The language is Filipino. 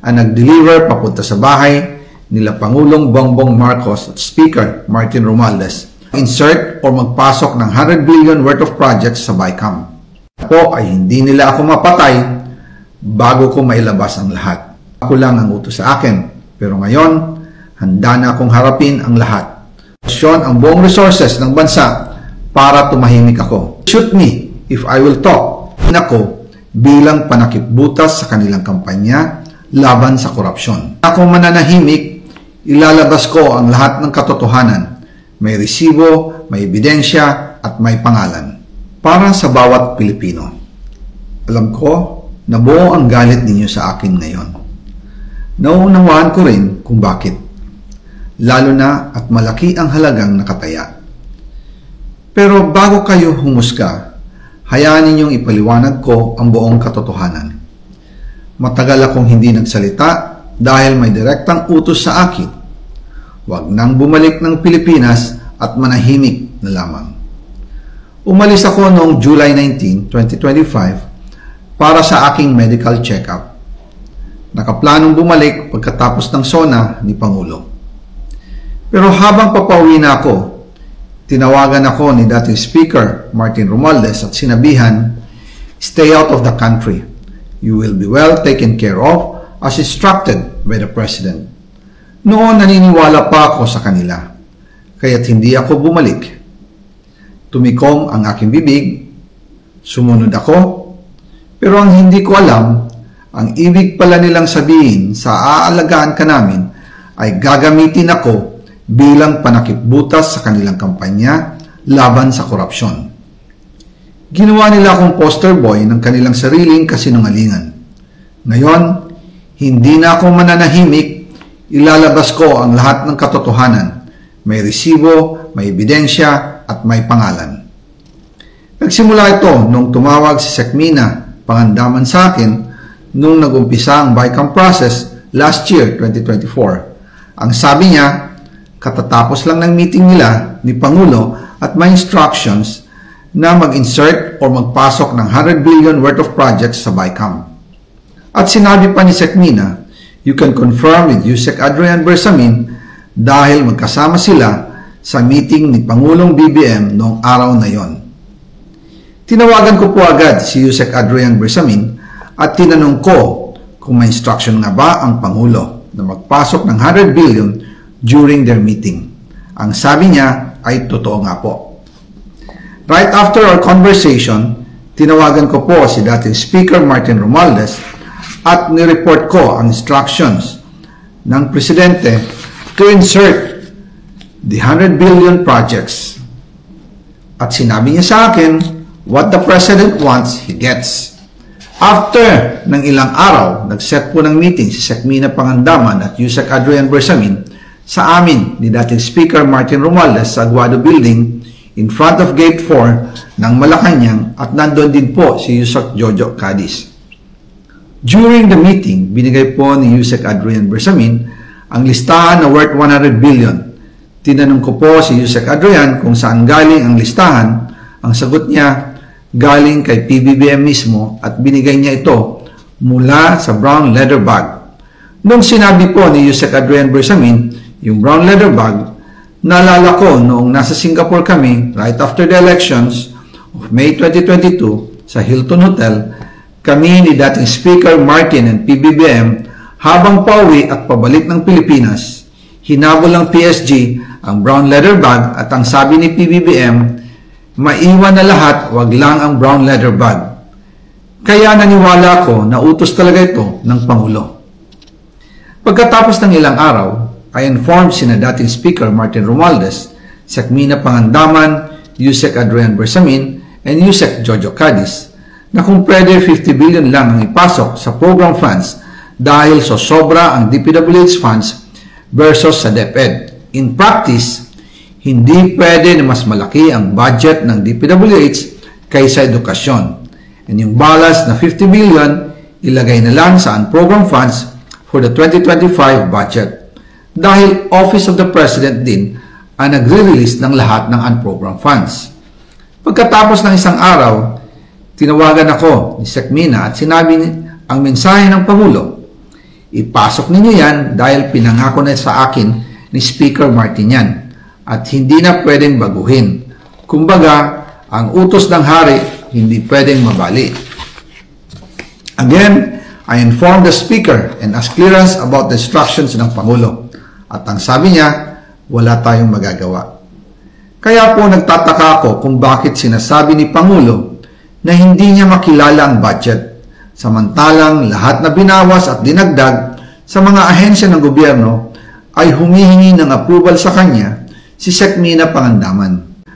ang nag-deliver papunta sa bahay nila Pangulong Bongbong Marcos at Speaker Martin Romualdez. Insert o magpasok ng 100 billion worth of projects sa BICAM. Ako ay hindi nila ako mapatay bago ko mailabas ang lahat. Ako lang ang utos sa akin. Pero ngayon, handa na akong harapin ang lahat. Ang buong resources ng bansa para tumahimik ako. Shoot me if I will talk. Ako bilang panakipbutas sa kanilang kampanya laban sa korupsyon. Ako mananahimik, ilalabas ko ang lahat ng katotohanan. May resibo, may ebidensya, at may pangalan. Para sa bawat Pilipino. Alam ko na buo ang galit ninyo sa akin ngayon. Nauunawaan ko rin kung bakit. Lalo na at malaki ang halagang nakataya. Pero bago kayo humusga, hayaan ninyong ipaliwanag ko ang buong katotohanan. Matagal akong hindi nagsalita dahil may direktang utos sa akin. Huwag nang bumalik ng Pilipinas at manahimik na lamang. Umalis ako noong July 19, 2025 para sa aking medical check-up. Nakaplanong bumalik pagkatapos ng SONA ni Pangulo. Pero habang papauwi na ako, tinawagan ako ni dating Speaker Martin Romualdez at sinabihan, "Stay out of the country. You will be well taken care of as instructed by the President." Noon naniniwala pa ako sa kanila, kaya't hindi ako bumalik. Tumikom ang aking bibig, sumunod ako, pero ang hindi ko alam, ang ibig pala nilang sabihin sa aalagaan ka namin ay gagamitin ako bilang panakipbutas sa kanilang kampanya laban sa korupsyon. Ginawa nila akong poster boy ng kanilang sariling kasinungalingan. Ngayon, hindi na ako mananahimik. Ilalabas ko ang lahat ng katotohanan. May resibo, may ebidensya, at may pangalan. Nagsimula ito nung tumawag si Sekmina Pangandaman sa akin nung nag-umpisa ang BICAM process last year, 2024. Ang sabi niya, katatapos lang ng meeting nila ni Pangulo at may instructions na mag-insert o magpasok ng 100 billion worth of projects sa BICAM. At sinabi pa ni Sekmina, you can confirm with Yusek Adrian Bersamin dahil magkasama sila sa meeting ni Pangulong BBM noong araw na yon. Tinawagan ko po agad si Yusek Adrian Bersamin at tinanong ko kung may instruction nga ba ang Pangulo na magpasok ng 100 billion during their meeting. Ang sabi niya ay totoo nga po. Right after our conversation, tinawagan ko po si dating Speaker Martin Romualdez at nireport ko ang instructions ng Presidente to insert the 100 billion projects. At sinabi niya sa akin, what the President wants, he gets. After ng ilang araw, nag-set po ng meeting si Sekmina Pangandaman at Yusek Adrian Bersamin sa amin ni dating Speaker Martin Romualdez sa Aguado Building in front of Gate 4 ng Malacanang at nandun din po si Yusek Jojo Cadiz. During the meeting, binigay po ni Yusek Adrian Bersamin ang listahan na worth 100 billion. Tinanong ko po si Yusek Adrian kung saan galing ang listahan. Ang sagot niya, galing kay PBBM mismo at binigay niya ito mula sa brown leather bag. Nung sinabi po ni Yusek Adrian Bersamin yung brown leather bag, naalala ko noong nasa Singapore kami right after the elections of May 2022 sa Hilton Hotel, kami ni dating Speaker Martin and PBBM habang pauwi at pabalik ng Pilipinas, hinabol ng PSG ang brown leather bag at ang sabi ni PBBM, maiwan na lahat, wag lang ang brown leather bag. Kaya naniwala ko na utos talaga ito ng Pangulo. Pagkatapos ng ilang araw, I informed sina dating Speaker Martin Romualdez, Sekmina Pangandaman, Yusek Adrian Bersamin, and Yusek Jojo Cadiz na kung pwede 50 billion lang ang ipasok sa program funds dahil so sobra ang DPWH funds versus sa DepEd. In practice, hindi pwede na mas malaki ang budget ng DPWH kaysa edukasyon. And yung balance na 50 billion, ilagay na lang sa unprogram funds for the 2025 budget. Dahil Office of the President din ang nagre-release ng lahat ng unprogram funds. Pagkatapos ng isang araw, tinawagan ako ni Sekmina at sinabi ang mensahe ng Pangulo, Ipasok ninyo yan dahil pinangako na sa akin ni Speaker Martin yan at hindi na pwedeng baguhin. Kumbaga, ang utos ng hari hindi pwedeng mabali. Again, I informed the Speaker and asked clearance about the instructions ng Pangulo. At ang sabi niya, wala tayong magagawa. Kaya po nagtataka ako kung bakit sinasabi ni Pangulo na hindi niya makilala ang budget. Samantalang lahat na binawas at dinagdag sa mga ahensya ng gobyerno ay humihingi ng approval sa kanya si Sec. Mina Pangandaman.